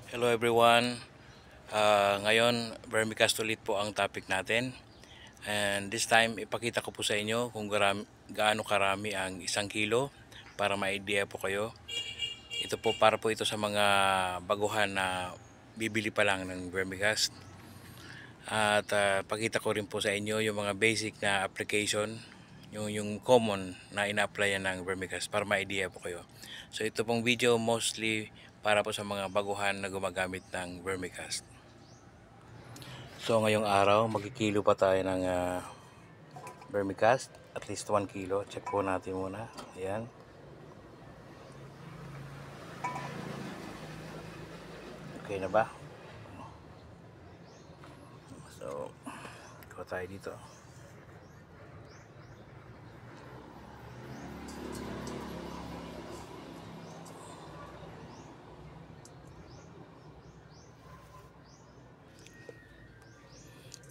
Hello everyone. Ngayon, vermicast ulit po ang topic natin. And this time, ipakita ko po sa inyo kung gaano karami ang 1 kilo para ma-idea po kayo. Ito po para po ito sa mga baguhan na bibili pa lang ng vermicast. At pakita ko rin po sa inyo yung mga basic na application, yung common na ina-applyan ng vermicast para ma-idea po kayo. So ito pong video mostly para po sa mga baguhan na gumagamit ng vermicast. So ngayong araw magkikilo pa tayo ng vermicast, at least 1 kilo. Check po natin muna. Ayan. Okay na ba? So ikaw tayo dito.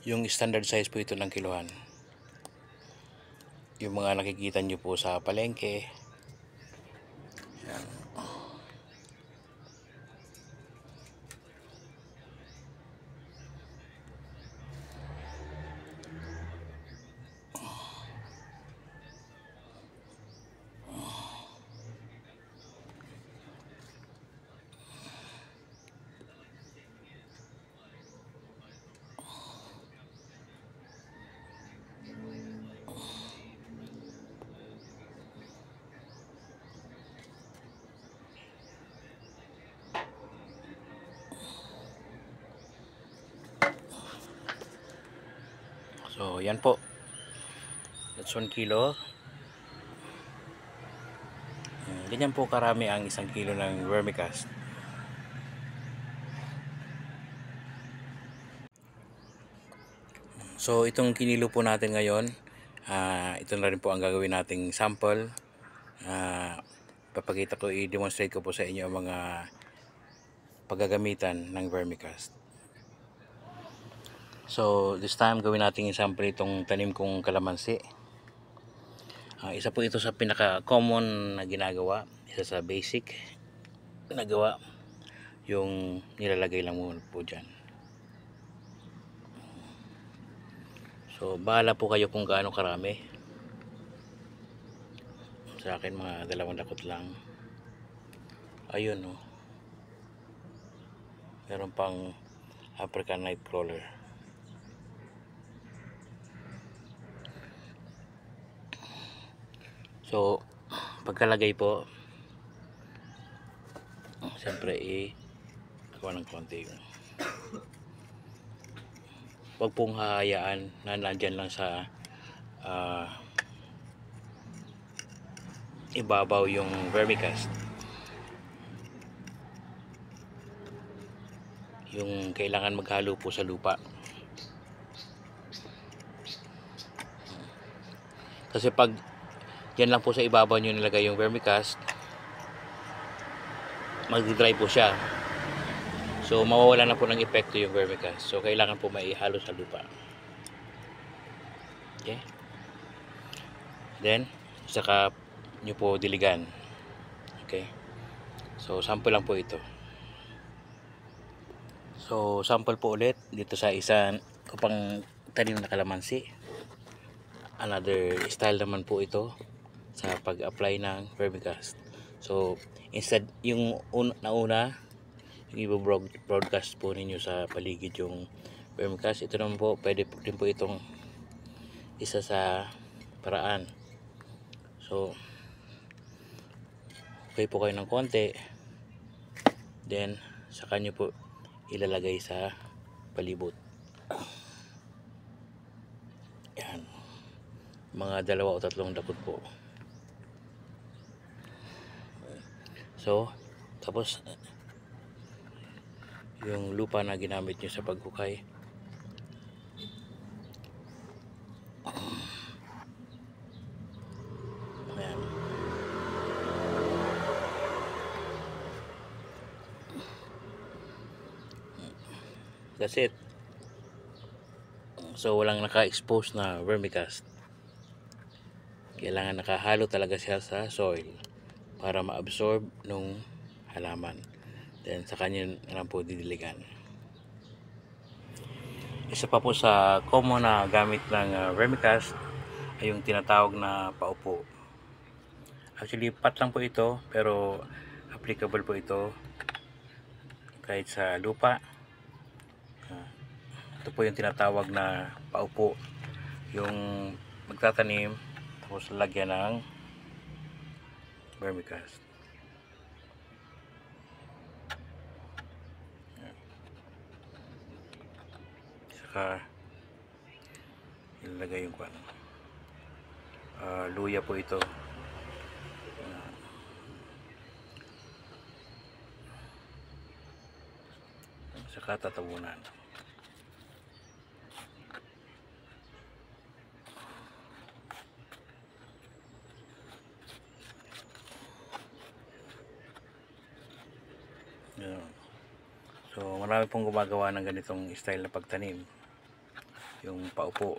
Yung standard size po ito ng kilohan. Yung mga nakikita nyo po sa palengke. Ayan. So yan po. That's 1 kilo. Ganyan po karami ang 1 kilo ng vermicast. So itong kinilo po natin ngayon, ito na rin po ang gagawin nating sample. Papakita ko, i-demonstrate ko po sa inyo ang mga paggagamitan ng vermicast. So this time gawin natin sample itong tanim kong kalamansi. Isa po ito sa pinaka common na ginagawa, isa sa basic na gawa, yung nilalagay lang muna po dyan. So bahala po kayo kung gaano karami. Sa akin mga 2 dakot lang. Ayun oh. Meron pang African Nightcrawler. So pagkalagay po, siyempre gawa ng konti. Huwag pong hahayaan na nandyan lang sa ibabaw yung vermicast. Yung kailangan maghalo po sa lupa. Kasi pag yan lang po sa ibabaw nyo nilagay yung vermicast, mag-dry po siya. So mawawala na po ng epekto yung vermicast. So kailangan po maihalo sa lupa. Okay? Then saka nyo po diligan. Okay? So sample lang po ito. So sample po ulit dito sa isa ko pang tanim na kalamansi. Another style naman po ito sa pag-apply ng vermicast. So instead yung nauna, yung i-broadcast po ninyo sa paligid yung vermicast, ito naman po pwede din po itong isa sa paraan. So okay po kayo ng konti, then saka nyo po ilalagay sa palibot. Yan, mga 2 o 3 dakot po. So tapos yung lupa na ginamit nyo sa paghukay, ayan. That's it. So walang naka-expose na vermicast. Kailangan nakahalo talaga siya sa soil para ma-absorb nung halaman. Then sa kanya na lang po didiligan. Isa pa po sa common na gamit ng vermicast ay yung tinatawag na paupo. Actually, pat lang po ito, pero applicable po ito kahit sa lupa. Ito po yung tinatawag na paupo. Yung magtatanim, tapos lagyan ng vermicast. Saka ilalagay yung luya po ito. Saka tatabunan. Yan. So marami pong gumagawa ng ganitong style na pagtanim, yung paupo.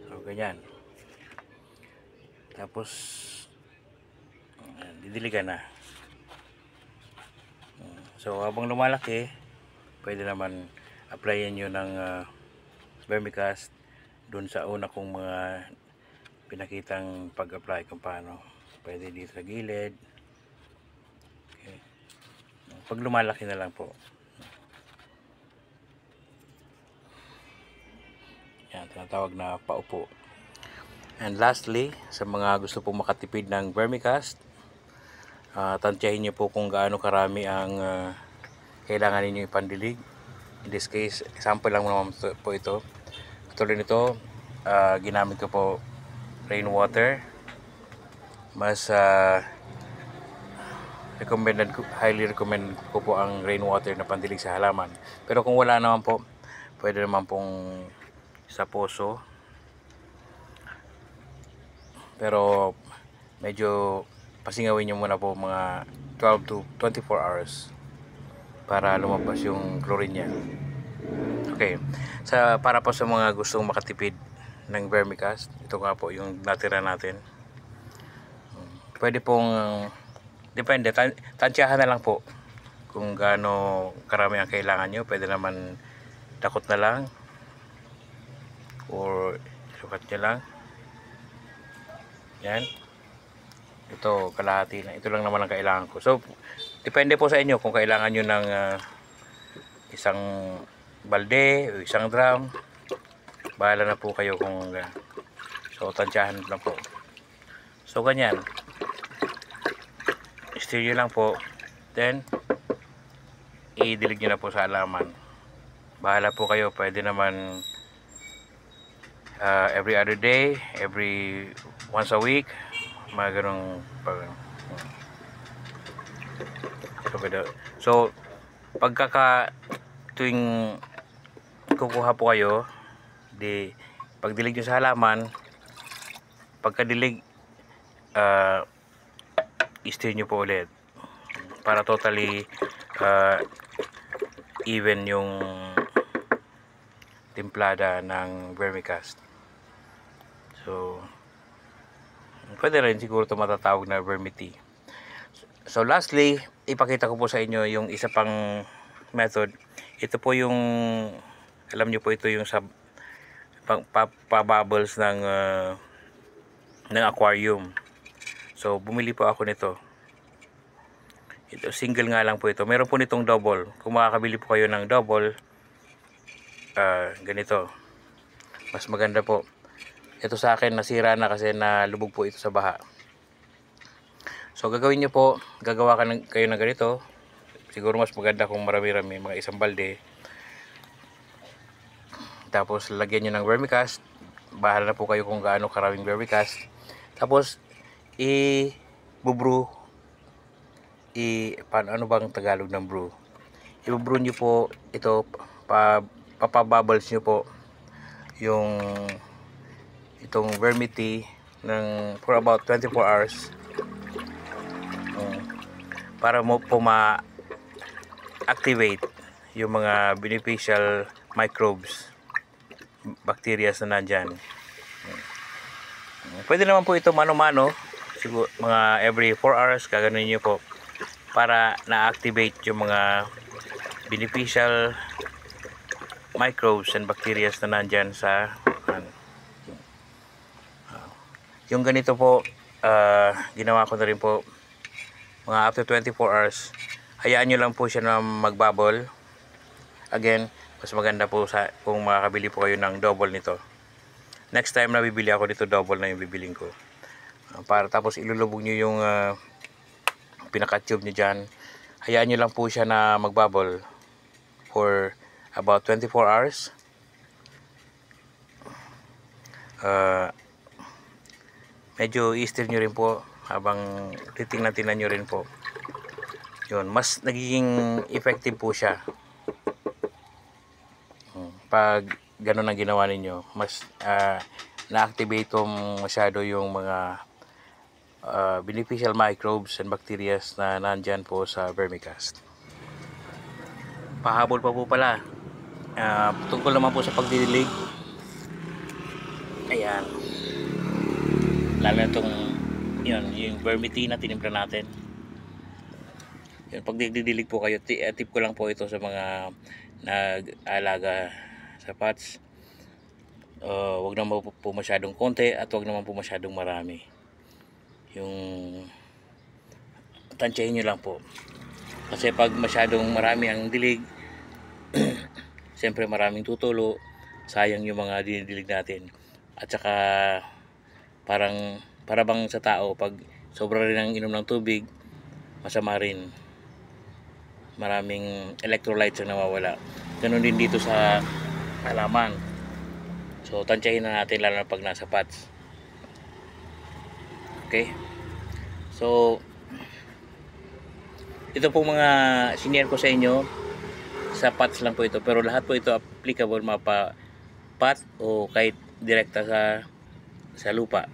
So ganyan. Tapos didiligan na. So habang lumalaki, pwede naman applyan nyo ng vermicast dun sa una kong mga pinakitang pag-apply kung paano. Pwede dito sa gilid. Okay. Pag lumalaki na lang po. Yan, tinatawag na paupo. And lastly, sa mga gusto pong makatipid ng vermicast, tantyahin nyo po kung gaano karami ang kailangan ninyo ipandilig. In this case, example lang naman po ito. Katulad nito, ginamit ko po rainwater. Mas highly recommend ko po ang rainwater na pandilig sa halaman. Pero kung wala naman po, pwede naman pong sa poso. Pero medyo pasingawin nyo muna po mga 12 to 24 hours para lumabas yung chlorine niya. Okay, para po sa mga gustong makatipid ng vermicast, ito nga po yung natira natin. Pwede pong depende, tansyahan na lang po kung gaano karami ang kailangan nyo. Pwede naman dakot na lang or sukat nyo lang. Yan, ito kalahati na, ito lang naman ang kailangan ko. So depende po sa inyo kung kailangan nyo ng isang balde o isang drum. Bahala na po kayo kung so tansyahan lang po. So ganyan, stir nyo lang po, then idilig nyo na po sa halaman. Bahala po kayo, pwede naman every other day, every once a week, mga ganong so tuwing kukuha po kayo, pagdilig nyo sa halaman, pagkadilig i-stir nyo po ulit para totally even yung timplada ng vermicast. So pwede rin siguro ito matatawag na vermi-tea. So lastly, ipakita ko po sa inyo yung isa pang method. Ito po yung, alam nyo po, ito yung sa pa-bubbles ng aquarium. So bumili po ako nito. Ito single nga lang po ito. Meron po nitong double. Kung makakabili po kayo ng double, ganito, mas maganda po. Ito sa akin nasira na kasi nalubog po ito sa baha. So gagawin nyo po, gagawa kayo ng ganito. Siguro mas maganda kung marami-rami, mga isang balde. Tapos lagyan nyo ng vermicast. Bahala na po kayo kung gaano karaming vermicast. Tapos i-brew. Ano bang Tagalog ng brew? I-brew nyo po ito, papabubbles nyo po yung itong vermi-tea for about 24 hours para mo po ma-activate yung mga beneficial microbes, bacteria na nandyan. Pwede naman po ito mano-mano, siguro mga every 4 hours gagawin niyo po para na-activate yung mga beneficial microbes and bacteria na nandyan sa yung ganito po. Ginawa ko na rin po mga after 24 hours. Hayaan nyo lang po siya na magbubble. Again, mas maganda po kung makakabili po kayo ng double nito. Next time na bibili ako dito, double na yung bibiling ko. Para tapos ilulubog nyo yung pinaka-tube nyo dyan. Hayaan nyo lang po siya na magbubble for about 24 hours. Medyo i-stir nyo rin po habang titingnan nyo rin po. Yun, mas nagiging effective po siya pag ganun ang ginawa ninyo. Mas na-activate masyado yung mga beneficial microbes and bacteria na nandyan po sa vermicast. Pahabol pa po pala, tungkol naman po sa pagdidilig. Ayan, lalo na itong yung vermity na tinimpla natin. Yun, pag didilig po kayo, tip ko lang po ito sa mga nag-alaga sa pots. Wag naman po masyadong konti at wag naman po masyadong marami. Yung tansyahin nyo lang po, kasi pag masyadong marami ang dilig siyempre maraming tutulo, sayang yung mga dinidilig natin. At saka para bang sa tao, pag sobra rin ang inom ng tubig, masama rin, maraming electrolytes ang nawawala. Ganun din dito sa halaman. So tansyahin na natin, lalo na pag nasa pots. Okay, so ito pong mga senior ko sa inyo, sa pots lang po ito, pero lahat po ito applicable mapa pot o kahit direkta sa lupa.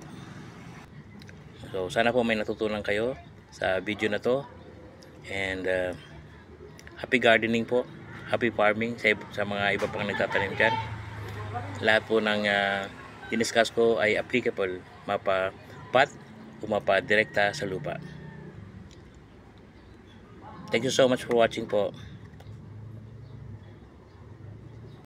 So sana po may natutunan kayo sa video na to, and happy gardening po, happy farming sa mga iba pang nagtatanim dyan. Lahat po ng diniscuss ko ay applicable mapa pot o mapa direkta sa lupa. Thank you so much for watching po.